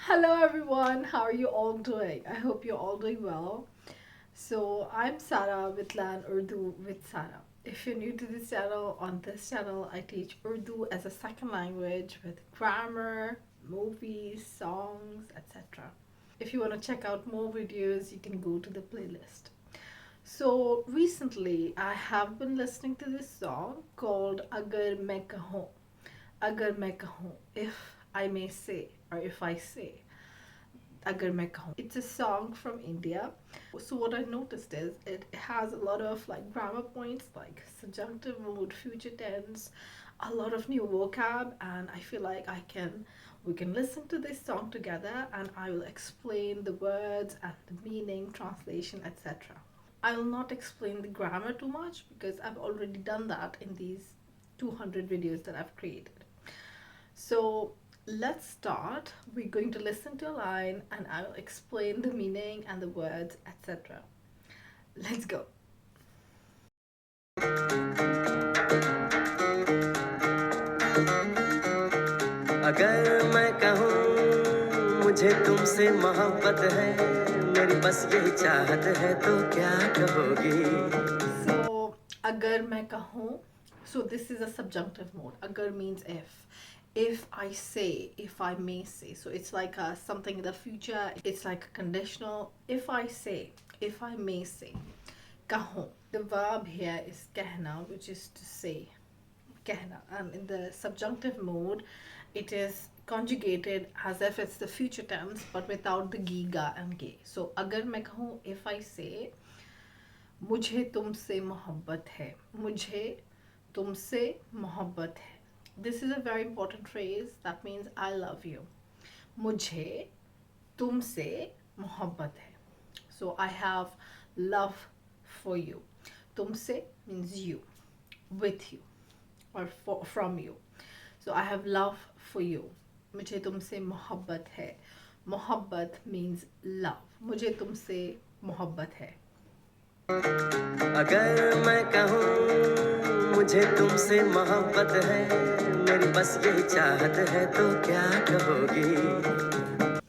Hello everyone, how are you all doing? I hope you're all doing well. So I'm Sara with Learn Urdu with Sara. If you're new to this channel, on this channel I teach Urdu as a second language with grammar, movies, songs, etc. If you want to check out more videos, you can go to the playlist. So recently I have been listening to this song called Agar Main Kahun. Agar Main Kahun, if I may say, or if I say. Agar Main Kahun. It's a song from India. So what I noticed is it has a lot of like grammar points like subjunctive mood, future tense, a lot of new vocab, and I feel like we can listen to this song together and I will explain the words and the meaning, translation, etc. I will not explain the grammar too much because I've already done that in these 200 videos that I've created. So let's start. We're going to listen to a line and I'll explain the meaning and the words, etc. Let's go. अगर मैं कहूँ मुझे तुमसे मोहब्बत है मेरी बस यही चाहत है तो क्या कहोगी So, agar मैं कहूँ, so this is a subjunctive mode. Agar means if. If I say, if I may say. So it's like something in the future. It's like a conditional. If I say, if I may say. Kahun. The verb here is कहना, which is to say. कहना. And in the subjunctive mode, it is conjugated as if it's the future tense, but without the gi, ga, and ge. So agar मैं कहूँ, if I say, मुझे तुमसे मोहब्बत है, मुझे तुमसे मोहब्बत है. This is a very important phrase that means I love you. मुझे तुमसे मोहब्बत है. So I have love for you. तुमसे means you, with you, or from you. So I have love for you. मुझे तुमसे मोहब्बत है. मोहब्बत means love. मुझे तुमसे मोहब्बत है. अगर मैं कहूँ मुझे तुमसे मोहब्बत है मेरी बस यही चाहत है तो क्या कहोगी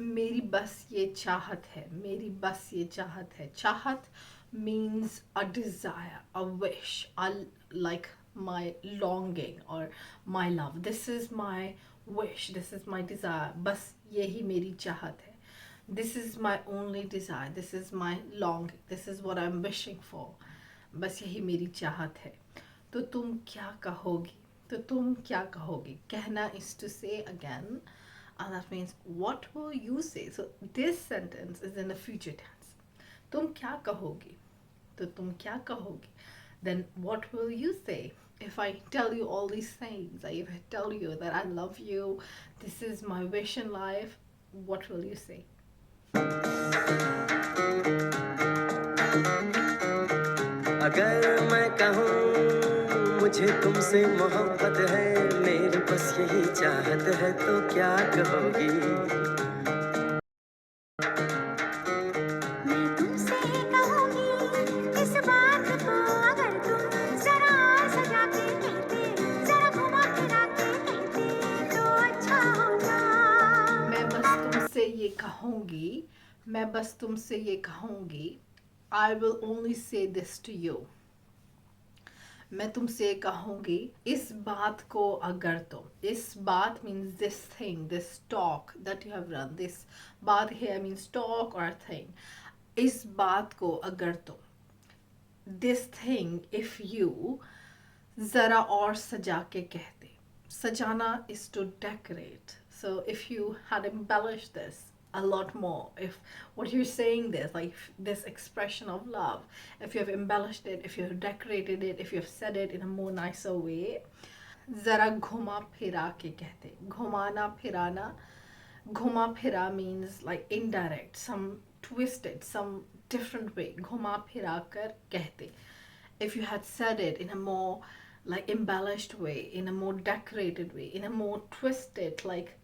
मेरी बस ये चाहत है. मेरी बस ये चाहत है. चाहत means a desire, a wish, like my longing or my love. This is my wish, this is my desire. बस यही मेरी चाहत है. This is my only desire, this is my longing, this is what I'm wishing for. बस यही मेरी चाहत है. तो तुम क्या कहोगी. तो तुम क्या कहोगी. कहना is to say again, and that means what will you say. So this sentence is in the future tense. तुम क्या कहोगी. तो तुम क्या कहोगी. Then what will you say. If I tell you all these things, if I tell you that I love you, this is my wish in life, what will you say. अगर मैं कहूँ मुझे तुमसे मोहब्बत है मेरी बस यही चाहत है तो क्या कहोगी मैं तुमसे कहूँगी इस बात को अगर तुम जरा सजा के कहते जरा घुमा फिरा के कहते तो अच्छा होता. मैं बस तुमसे ये कहूँगी. मैं बस तुमसे ये कहूँगी. I will only say this to you. मैं तुमसे कहूँगी इस बात को अगर तुम. इस बात means this thing, this talk that you have run. This बात here means talk or thing. इस बात को अगर तुम. This thing if you ज़रा और सजा के कहते. सजाना is to decorate. So if you had embellished this a lot more, if what you're saying this, like this expression of love, if you have embellished it, if you have decorated it, if you have said it in a more nicer way, ज़रा घुमा फिरा के कहते. घुमाना फिराना. घुमा फिरा means like indirect, some twisted, some different way. घुमा फिरा कर कहते. If you had said it in a more like embellished way, in a more decorated way, in a more twisted like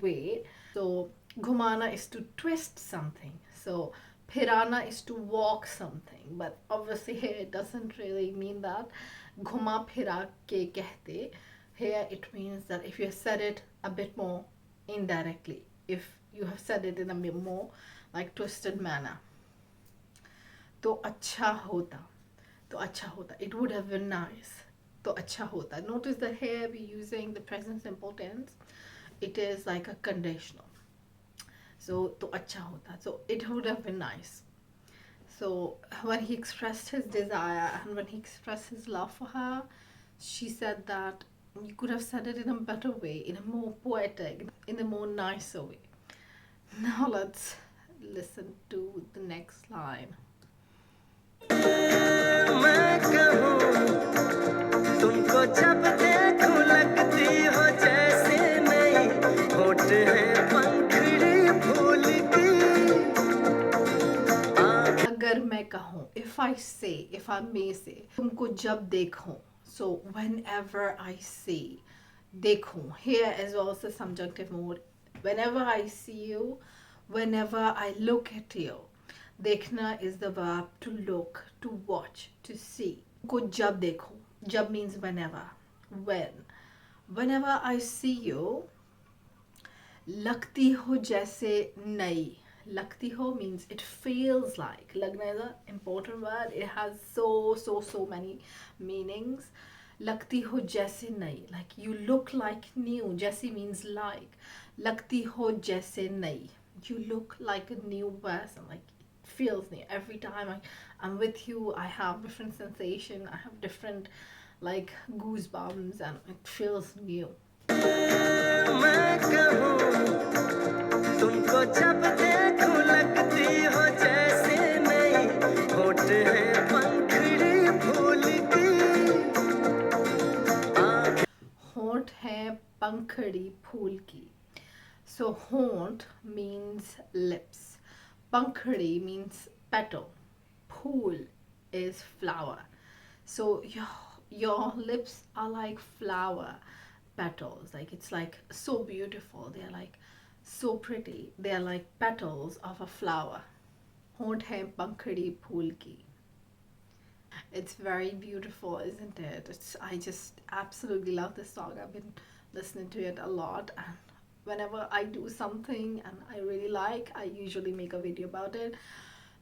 way. So घुमाना is to twist something. So फिराना is to walk something. But obviously here it doesn't really mean that. घुमा फिरा के कहते. Here it means that if you said it a bit more indirectly, if you have said it in a more like twisted manner. तो अच्छा होता, तो अच्छा होता, it would have been nice. तो अच्छा होता. Notice that here we're using the present simple tense. It is like a conditional. So तो अच्छा होता, so it would have been nice. So when he expressed his desire and when he expressed his love for her, she said that you could have said it in a better way, in a more poetic, in a more nicer way. Now let's listen to the next line. मैं कहूँ तुमको जब देखूं लगती हो जैसे नई होठ है पंखड़ी फूल की अगर मैं कहूँ, if I say, if I may say, तुमको जब देखूं, so whenever I see, देखूं, here is also subjunctive mode. Whenever I see you, whenever I look at you. देखना is the verb to look, to watch, to see. को जब देखूं, जब means whenever, when. Whenever I see you, लगती हो जैसे नई. लगती हो means it feels like. लगना is an important word. It has so many meanings. लगती हो जैसे नई, like you look like new. जैसे means like. लगती हो जैसे नई, you look like a new person, like it feels new. Every time I'm with you, I have different sensation, I have different like goosebumps and it feels new. मैं कहूँ तुमको जब देखूं लगती हो जैसे नई होठ है पंखड़ी फूल की होंठ है पंखड़ी फूल की. So haunt means lips, pankhadi means petal, phool is flower. So your lips are like flower petals, like it's like so beautiful, they're like so pretty, they're like petals of a flower. Haunt hai pankhadi phool ki. It's very beautiful, isn't it? I just absolutely love this song. I've been listening to it a lot, and whenever I do something and I really like, I usually make a video about it.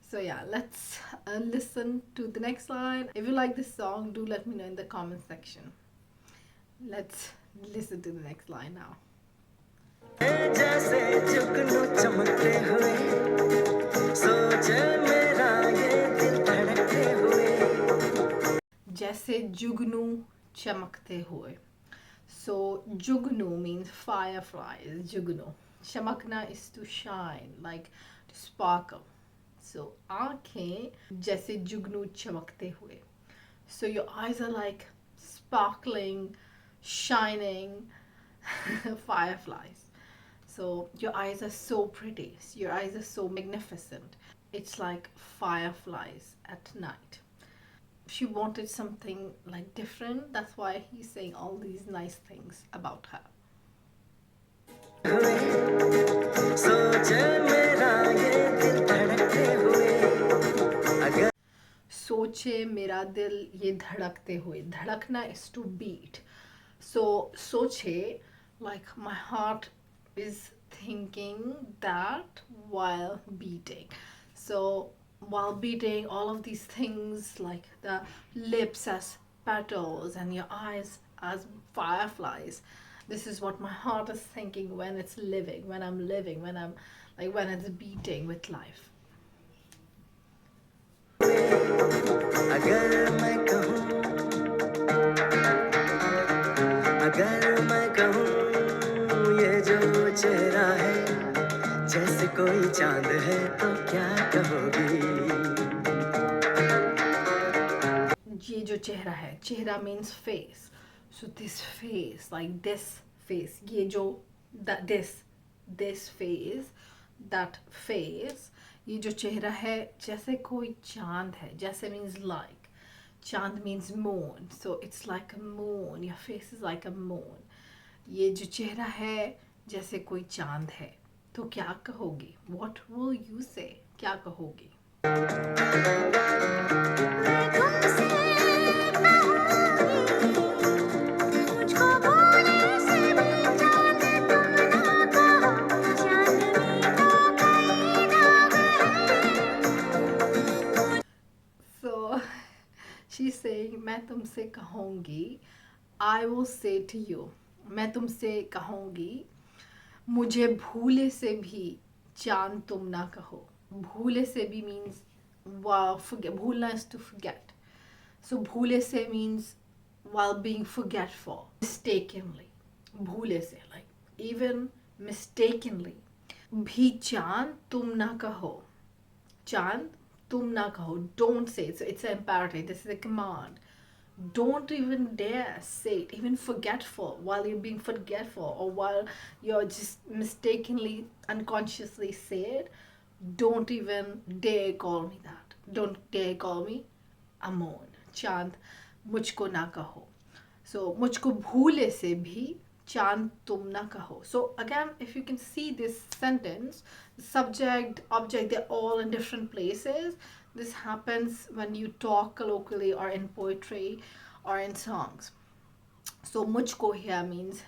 So yeah, let's listen to the next line. If you like this song, do let me know in the comment section. Let's listen to the next line now. जैसे जुगनू चमकते हुए सोचे मेरा ये दिल धड़कते हुए जैसे जुगनू चमकते हुए. So jugnu means fireflies. Jugnu. Chamakna is to shine, like to sparkle. So aankhein jaise jugnu chamakte hue. So your eyes are like sparkling, shining fireflies. So your eyes are so pretty. Your eyes are so magnificent. It's like fireflies at night. She wanted something like different. That's why he's saying all these nice things about her. सोचे मेरा ये दिल धड़कते हुए अगर सोचे मेरा दिल ये धड़कते हुए. धड़कना is to beat. So सोचे, like my heart is thinking that while beating. So while beating, all of these things like the lips as petals and your eyes as fireflies, this is what my heart is thinking when it's living, when I'm living, when I'm like when it's beating with life. अगर मैं कहूँ ये जो चेहरा है जैसे कोई चांद है तो क्या कहोगी ये जो चेहरा है, चेहरा means face. So this face, like this face, ये जो that this face, that face, ये जो चेहरा है जैसे कोई चांद है. जैसे means like, चांद means moon, so it's like a moon. Your face is like a moon. ये जो चेहरा है जैसे कोई चांद है, तो क्या कहोगी? What will you say? क्या कहोगी? मुझको भोले से भी चांद तुम ना कहो, चांदनी मैं तुमसे कहूँगी I will say to you. मैं तुमसे कहूँगी मुझे भूले से भी चांद तुम ना कहो. भूले से भी means forget. भूलना is to forget. So भूले से means while being forgetful, mistakenly. भूले से, like even mistakenly. भी चांद तुम ना कहो. चांद तुम ना कहो. Don't say it. So it's an imperative. This is a command. Don't even dare say it, even forgetful, while you're being forgetful or while you're just mistakenly, unconsciously say it. Don't even dare call me that. Don't dare call me Amon. चांद मुझको ना कहो. So मुझको भूले से भी चांद तुम ना कहो. So again, if you can see this sentence, subject, object, they're all in different places. This happens when you talk colloquially or in poetry or in songs. So मुझको here means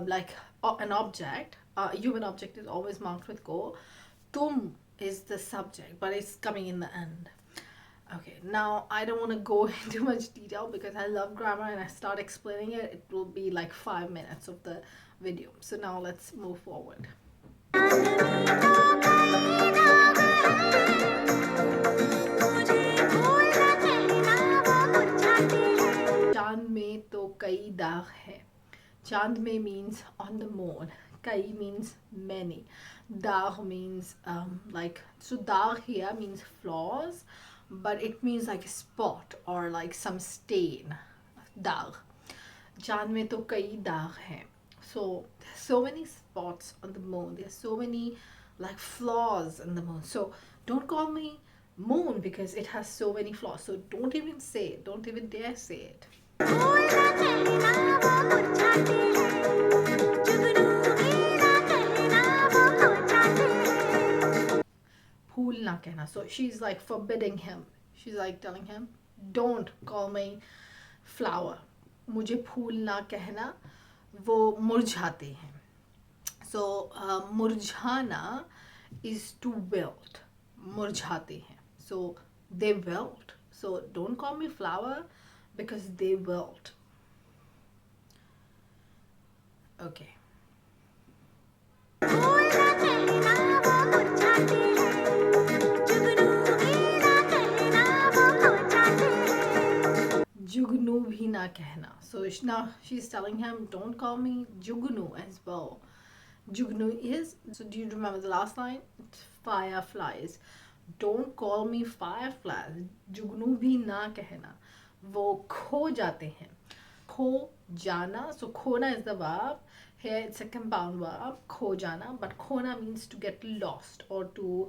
like an object. Human object is always marked with ko. Tum is the subject, but it's coming in the end. Okay, now I don't want to go into much detail because I love grammar and I start explaining it, it will be like 5 minutes of the video. So now let's move forward. चांद में तो कई दाग है. चांद में means on the moon. Kai means many. Daag means like, so daag here means flaws, but it means like a spot or like some stain. Daag. चांद में तो कई दाग हैं. So there's so many spots on the moon. There's so many like flaws in the moon. So don't call me moon because it has so many flaws. So don't even say it. Don't even dare say it. फूल ना कहना. So she's like forbidding him. She's like telling him, don't call me flower. मुझे फूल ना कहना, वो मुरझाते हैं. So मुरझाना is to wilt. मुरझाते हैं. So they wilt. So don't call me flower because they wilt. Okay. जुगनू भी ना कहना. So now she's telling him, don't call me Jugnu as well. Jugnu is, so do you remember the last line? It's fireflies. Don't call me fireflies. Jugnu भी ना कहना. वो खो जाते हैं. खो जाना. So khona is the verb. Here it's a compound verb. खो जाना. But khona means to get lost or to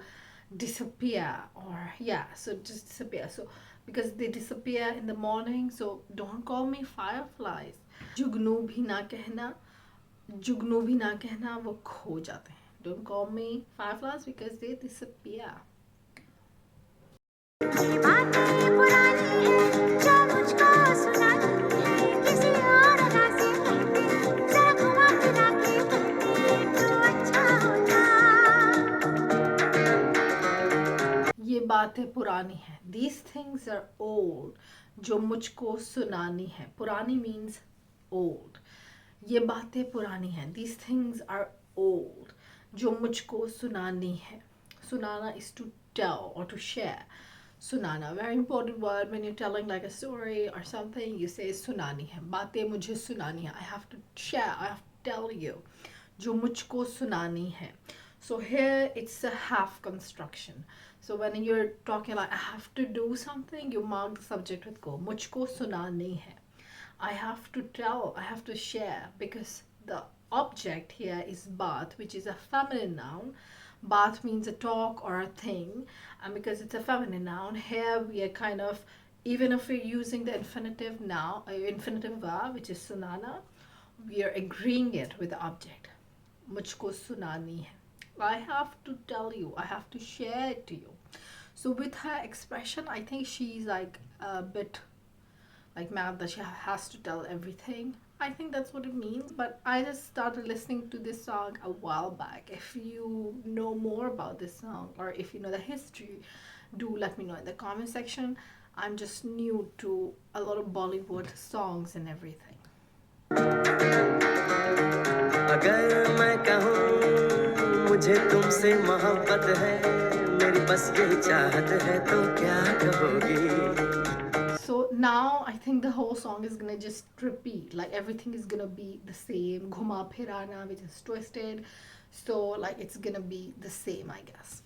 disappear, or yeah, so just disappear. So because they disappear in the morning, so don't call me fireflies. जुगनू भी ना कहना. जुगनू भी ना कहना, वो खो जाते हैं. Don't call me fireflies because they disappear. ये बातें पुरानी हैं. These things are old. जो मुझको सुनानी है. पुरानी means old. ये बातें पुरानी हैं. These things are old. जो मुझको सुनानी है. Sunana is to tell or to share. Sunana, very important word when you're telling like a story or something. You say sunani hai. बातें मुझे सुनानी है. I have to share. I have to tell you. जो मुझको सुनानी है. So here it's a half construction. So when you're talking like I have to do something, you mark the subject with ko. मुझको सुनानी है. I have to tell, I have to share, because the object here is baat, which is a feminine noun. Baat means a talk or a thing, and because it's a feminine noun, here we are kind of, even if we're using the infinitive noun, infinitive verb, which is sunana, we are agreeing it with the object. मुझको सुनानी है. I have to tell you, I have to share it to you. So with her expression, I think she's like a bit like mad that she has to tell everything. I think that's what it means, but I just started listening to this song a while back. If you know more about this song or if you know the history, do let me know in the comment section. I'm just new to a lot of Bollywood songs and everything. अगर मैं कहूँ मुझे तुमसे मोहब्बत है मेरी बस यही चाहत है तो क्या कहोगी So now I think the whole song is gonna just repeat, like everything is gonna be the same. Ghuma phirana, which is twisted, so like it's gonna be the same, I guess.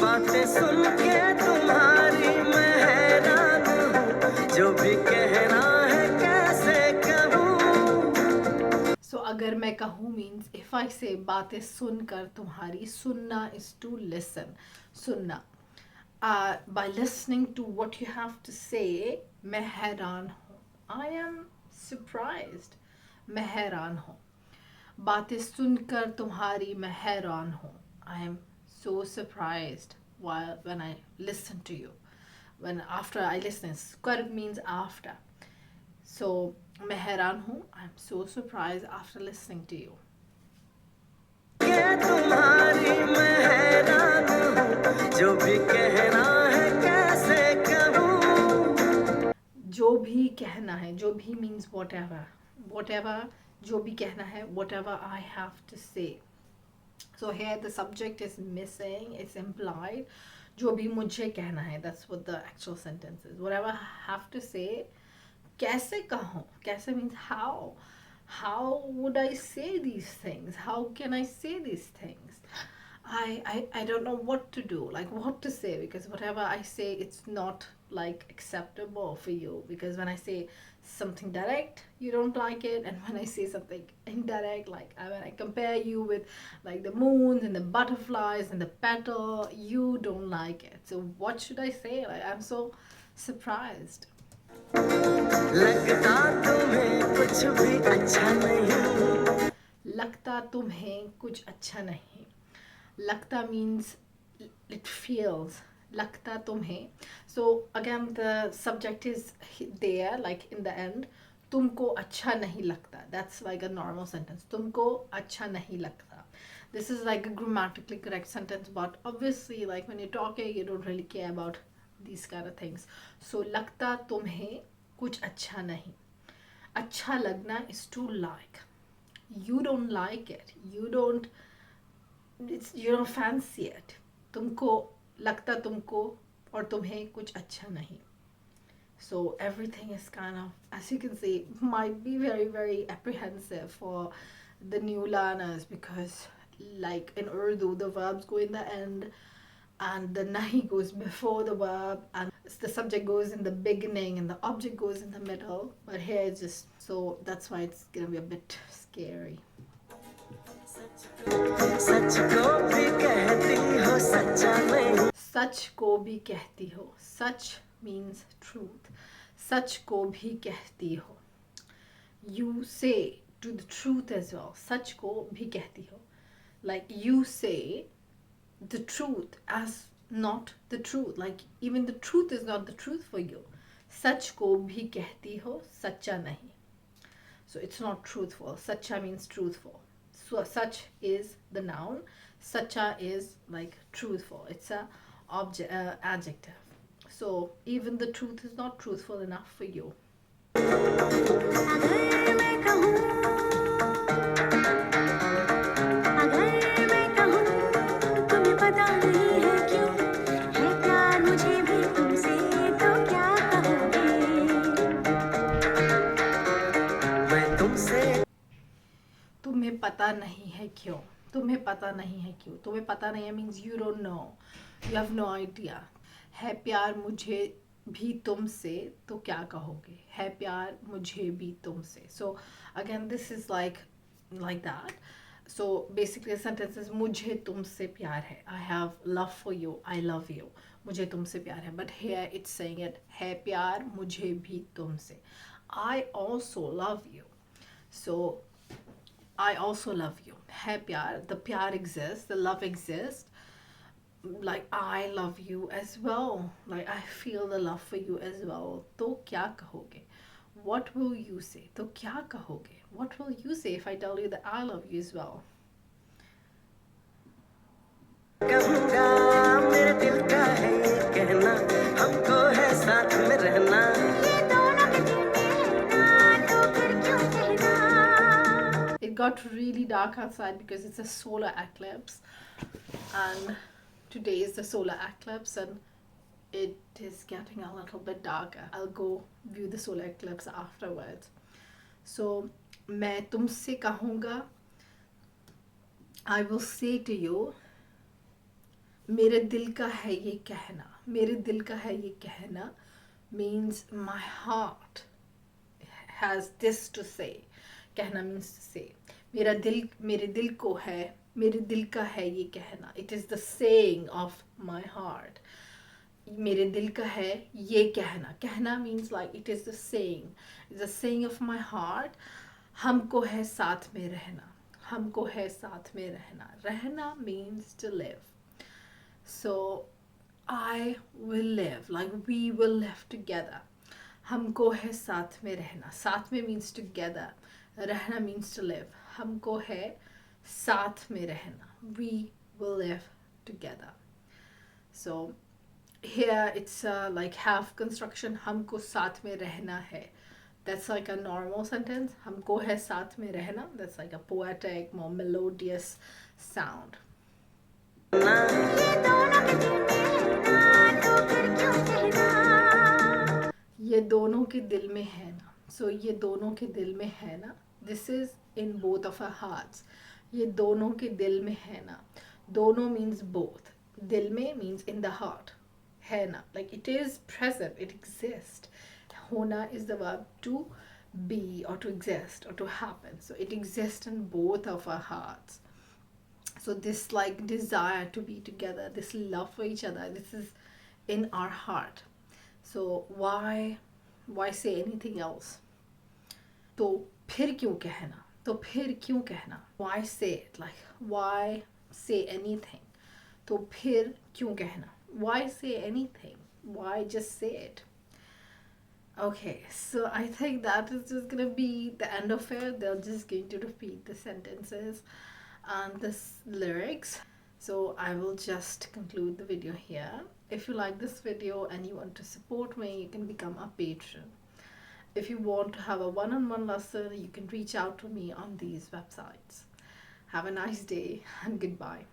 बातें सुन के तुम्हारी मैं हैरान हूँ जो भी कहना है कैसे कहूँ So agar मैं कहूँ means if I say बातें सुनकर तुम्हारी, सुनना is to listen, सुनना. By listening to what you have to say, मैं हैरान हूँ. I am surprised. मैं हैरान हूँ. बातें सुनकर तुम्हारी मैं हैरान हूँ. I am so surprised when I listen to you. When after I listen, skar means after. So मैं हैरान हूँ. I am so surprised after listening to you. ये तुम्हारी मैं हैरान हूँ जो भी कहना है कैसे कहूँ जो भी कहना है, जो भी means whatever, जो भी कहना है, whatever I have to say. So here the subject is missing, it's implied. जो भी मुझे कहना है, that's what the actual sentence is. Whatever I have to say, कैसे कहूँ? कैसे means how. How would I say these things? How can I say these things? I don't know what to do, like what to say, because whatever I say, it's not like acceptable for you, because when I say something direct, you don't like it, and when I say something indirect, like when I compare you with like the moons and the butterflies and the petal, you don't like it. So what should I say? Like I'm so surprised. लगता तुम्हें कुछ भी अच्छा नहीं लगता तुम्हें कुछ अच्छा नहीं. Lakta means it feels. Lakta tumhe. So again the subject is there, like in the end. Tumko acha nahi lagta. That's like a normal sentence. Tumko acha nahi lagta. This is like a grammatically correct sentence, but obviously like when you're talking you don't really care about these kind of things. So lagta tumhe kuch acha nahi. Acha lagna is to like. You don't like it. You don't fancy it. तुमको लगता तुमको और तुम्हें कुछ अच्छा नहीं. So everything is kind of, as you can see, might be very very apprehensive for the new learners, because like in Urdu the verbs go in the end and the nahi goes before the verb, and the subject goes in the beginning and the object goes in the middle, but here it's just, so that's why it's gonna be a bit scary. सच को भी कहती हो सच्चा नहीं सच को भी कहती हो. Such means truth. सच को भी कहती हो. You say to the truth as well. सच को भी कहती हो. Like you say the truth as not the truth. Like even the truth is not the truth for you. सच को भी कहती हो, सच्चा नहीं. So it's not truthful. Sachcha means truthful. So such is the noun. Sachcha is like truthful. It's a adjective. So even the truth is not truthful enough for you. अगर मैं कहूँ तुम्हें पता नहीं है क्यों है प्यार मुझे भी तुमसे तो क्या कहोगे मैं तुमसे तुम्हें पता नहीं है क्यों. तुम्हें पता नहीं है क्यों. तुम्हें पता नहीं है means you don't know. You have no idea. है प्यार मुझे भी तुमसे तो क्या कहोगे. है प्यार मुझे भी तुमसे. So again this is like that. So basically the sentence is मुझे तुमसे प्यार है. I have love for you. I love you. मुझे तुमसे प्यार है. But here it's saying it है प्यार मुझे भी तुमसे. I also love you. So I also love you. है प्यार, the प्यार exists, the love exists. Like I love you as well. Like I feel the love for you as well. तो क्या कहोगे? What will you say? तो क्या कहोगे? What will you say if I tell you that I love you as well? कहूँगा मेरे दिल का है ये कहना हमको है got really dark outside because it's a solar eclipse, and today is the solar eclipse, and it is getting a little bit darker. I'll go view the solar eclipse afterwards. So मैं तुमसे कहूँगा, I will say to you, मेरे दिल का है ये कहना. मेरे दिल का है ये कहना means my heart has this to say. कहना means to say. मेरे दिल को है, मेरे दिल का है ये कहना. It is the saying of my heart. मेरे दिल का है ये कहना. कहना means like it is the saying. It's the saying of my heart. हमको है साथ में रहना. हमको है साथ में रहना. रहना means to live. So I will live, like we will live together. हमको है साथ में रहना. साथ में means together. रहना means to live. हमको है साथ में रहना. We will live together. So here it's like half construction. हमको साथ में रहना है. That's like a normal sentence. हमको है साथ में रहना. That's like a poetic, more melodious sound. ये दोनों के दिल में है ना, तो फिर क्यों कहना? ये दोनों के दिल में है ना. So ये दोनों के दिल में है ना. This is in both of our hearts. ये दोनों के दिल में है ना. दोनों means both. दिल में means in the heart. है ना, like it is present, it exists. होना is the verb to be or to exist or to happen. So it exists in both of our hearts. So this like desire to be together, this love for each other, this is in our heart. So why say anything else? तो फिर क्यों कहना? तो फिर क्यों कहना? Why say it? Like why say anything? तो फिर क्यों कहना? Why say anything? Why just say it? Okay, so I think that is just gonna be the end of it. They're just going to repeat the sentences and the lyrics. So I will just conclude the video here. If you like this video and you want to support me, you can become a patron. If you want to have a one-on-one lesson, you can reach out to me on these websites. Have a nice day and goodbye.